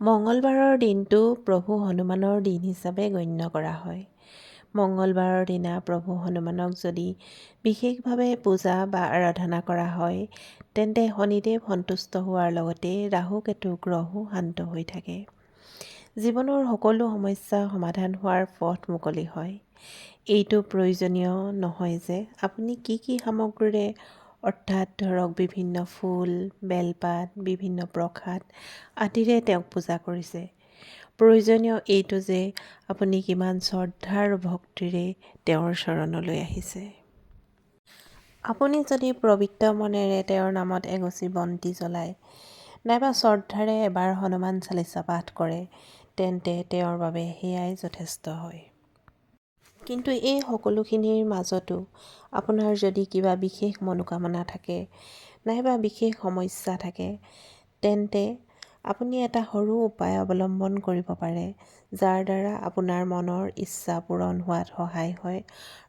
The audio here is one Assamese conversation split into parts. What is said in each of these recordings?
মঙলবাৰৰ দিনটো প্ৰভু হনুমানৰ দিন হিচাপে গণ্য কৰা হয়। মঙলবাৰৰ দিনা প্ৰভু হনুমানক যদি বিশেষভাৱে পূজা বা আৰাধনা কৰা হয়, তেন্তে শনিদেৱ সন্তুষ্ট হোৱাৰ লগতে ৰাহু কেতু গ্ৰহো শান্ত হৈ থাকে। জীৱনৰ সকলো সমস্যা সমাধান হোৱাৰ পথ মুকলি হয়। এইটো প্ৰয়োজনীয় নহয় যে আপুনি কি সামগ্ৰীৰে অৰ্থাৎ ধৰক বিভিন্ন ফুল, বেলপাত, বিভিন্ন প্ৰসাদ আদিৰে তেওঁক পূজা কৰিছে। প্ৰয়োজনীয় এইটো যে আপুনি কিমান শ্ৰদ্ধা আৰু ভক্তিৰে তেওঁৰ চৰণলৈ আহিছে। আপুনি যদি পবিত্ৰ মনেৰে তেওঁৰ নামত এগছি বন্তি জ্বলায় নাইবা শ্ৰদ্ধাৰে এবাৰ হনুমান চালিচা পাঠ কৰে, তেন্তে তেওঁৰ বাবে সেয়াই যথেষ্ট হয়। কিন্তু এই সকলোখিনিৰ মাজতো আপোনাৰ যদি কিবা বিশেষ মনোকামনা থাকে নাইবা বিশেষ সমস্যা থাকে, তেন্তে আপুনি এটা সৰু উপায় অৱলম্বন কৰিব পাৰে, যাৰ দ্বাৰা আপোনাৰ মনৰ ইচ্ছা পূৰণ হোৱাত সহায় হয়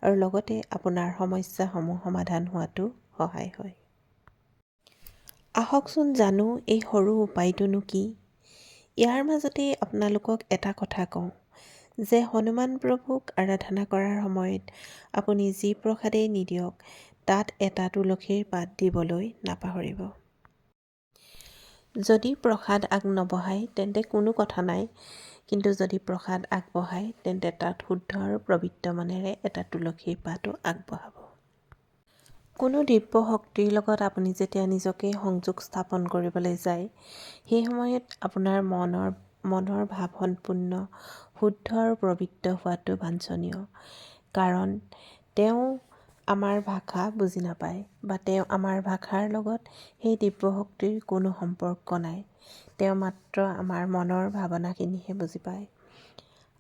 আৰু লগতে আপোনাৰ সমস্যাসমূহ সমাধান হোৱাতো সহায় হয়। আহকচোন জানো এই সৰু উপায়টোনো কি? ইয়াৰ মাজতে আপোনালোকক এটা কথা কওঁ যে হনুমান প্ৰভুক আৰাধনা কৰাৰ সময়ত আপুনি যি প্ৰসাদেই নিদিয়ক তাত এটা তুলসীৰ পাত দিবলৈ নাপাহৰিব। যদি প্ৰসাদ নবঢ়ায় তেন্তে কোনো কথা নাই, কিন্তু যদি প্ৰসাদ আগবঢ়ায় তেন্তে তাত শুদ্ধ আৰু পবিত্ৰ মনেৰে এটা তুলসীৰ পাতো আগবঢ়াব। কোনো দিব্য শক্তিৰ লগত আপুনি যেতিয়া নিজকে সংযোগ স্থাপন কৰিবলৈ যায়, সেই সময়ত আপোনাৰ মনৰ ভাৱ সম্পূৰ্ণ শুদ্ধ আৰু পবিত্ৰ হোৱাটো বাঞ্ছনীয়। কাৰণ তেওঁ আমাৰ ভাষা বুজি নাপায় বা তেওঁ আমাৰ ভাষাৰ লগত সেই দিব্য শক্তিৰ কোনো সম্পৰ্ক নাই। তেওঁ মাত্ৰ আমাৰ মনৰ ভাৱনাখিনিহে বুজি পায়।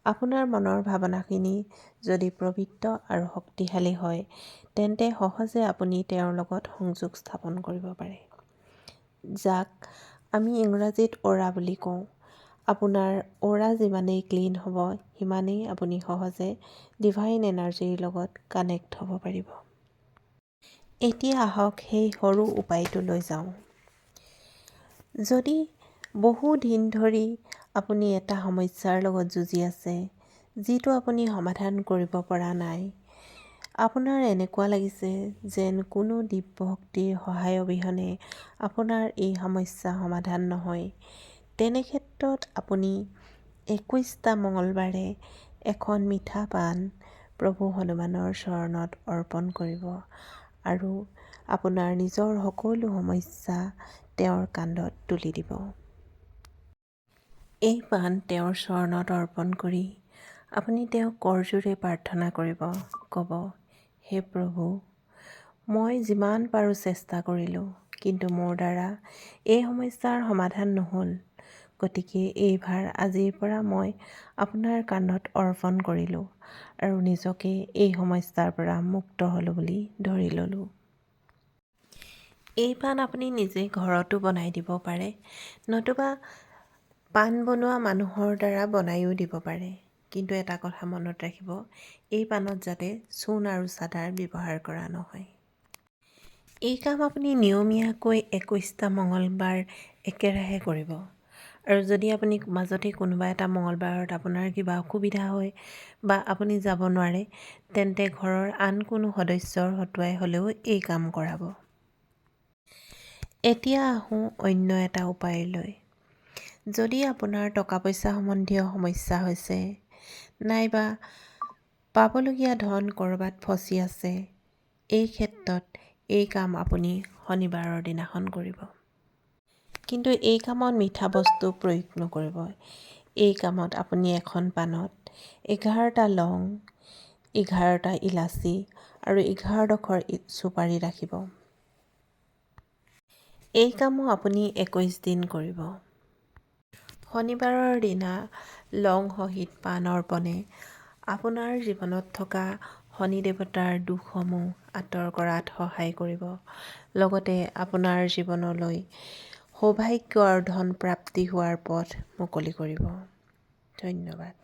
আপোনাৰ মনৰ ভাৱনাখিনি যদি পবিত্ৰ আৰু শক্তিশালী হয়, তেন্তে সহজে আপুনি তেওঁৰ লগত সংযোগ স্থাপন কৰিব পাৰে, যাক আমি ইংৰাজীত অ'ৰা বুলি কওঁ। আপোনাৰ অ'ৰা যিমানেই ক্লীন হ'ব, সিমানেই আপুনি সহজে ডিভাইন এনাৰ্জিৰ লগত কানেক্ট হ'ব পাৰিব। এতিয়া আহক সেই সৰু উপায়টো লৈ যাওঁ। যদি বহু দিন ধৰি আপুনি এটা সমস্যাৰ লগত যুঁজি আছে, যিটো আপুনি সমাধান কৰিব পৰা নাই, আপোনাৰ এনেকুৱা লাগিছে যেন কোনো দিব্য শক্তিৰ সহায় অবিহনে আপোনাৰ এই সমস্যা সমাধান নহয়, তেনে ক্ষেত্ৰত আপুনি 21টা মঙলবাৰে এখন মিঠা পাণ প্ৰভু হনুমানৰ চৰণত অৰ্পণ কৰিব আৰু আপোনাৰ নিজৰ সকলো সমস্যা তেওঁৰ কান্ধত তুলি দিব। এই পাণ তেওঁৰ চৰণত অৰ্পণ কৰি আপুনি তেওঁক কৰজোৰে প্ৰাৰ্থনা কৰিব, ক'ব, হে প্ৰভু, মই যিমান পাৰোঁ চেষ্টা কৰিলোঁ, কিন্তু মোৰ দ্বাৰা এই সমস্যাৰ সমাধান নহ'ল। গতিকে এইবাৰ আজিৰ পৰা মই আপোনাৰ কান্ধত অৰ্পণ কৰিলোঁ আৰু নিজকে এই সমস্যাৰ পৰা মুক্ত হ'লোঁ বুলি ধৰি ল'লোঁ। এই পাণ আপুনি নিজে ঘৰতো বনাই দিব পাৰে, নতুবা পাণ বনোৱা মানুহৰ দ্বাৰা বনায়ো দিব পাৰে। কিন্তু এটা কথা মনত ৰাখিব, এই পাণত যাতে চূণ আৰু চাদাৰ ব্যৱহাৰ কৰা নহয়। এই কাম আপুনি নিয়মীয়াকৈ 21টা মঙলবাৰ একেৰাহে কৰিব। আৰু যদি আপুনি মাজতে কোনোবা এটা মঙলবাৰত আপোনাৰ কিবা অসুবিধা হয় বা আপুনি যাব নোৱাৰে, তেন্তে ঘৰৰ আন কোনো সদস্যৰ হতুৱাই হ'লেও এই কাম কৰাব। এতিয়া আহোঁ অন্য এটা উপায়লৈ। যদি আপোনাৰ টকা পইচা সম্বন্ধীয় সমস্যা হৈছে নাইবা পাবলগীয়া ধন ক'ৰবাত ফচি আছে, এই ক্ষেত্ৰত এই কাম আপুনি শনিবাৰৰ দিনাখন কৰিব। কিন্তু এই কামত মিঠা বস্তু প্ৰয়োগ নকৰিব। এই কামত আপুনি এখন পাণত 11টা লং, 11টা ইলাচি আৰু 11 ডোখৰ চুপাৰি ৰাখিব। এই কামো আপুনি 21 দিন কৰিব। শনিবাৰৰ দিনা লং সহিত পাণ অৰ্পণে আপোনাৰ জীৱনত থকা শনি দেৱতাৰ দুখসমূহ আঁতৰ কৰাত সহায় কৰিব, লগতে আপোনাৰ জীৱনলৈ সৌভাগ্য আৰু ধন প্ৰাপ্তি হোৱাৰ পথ মুকলি কৰিব। ধন্যবাদ।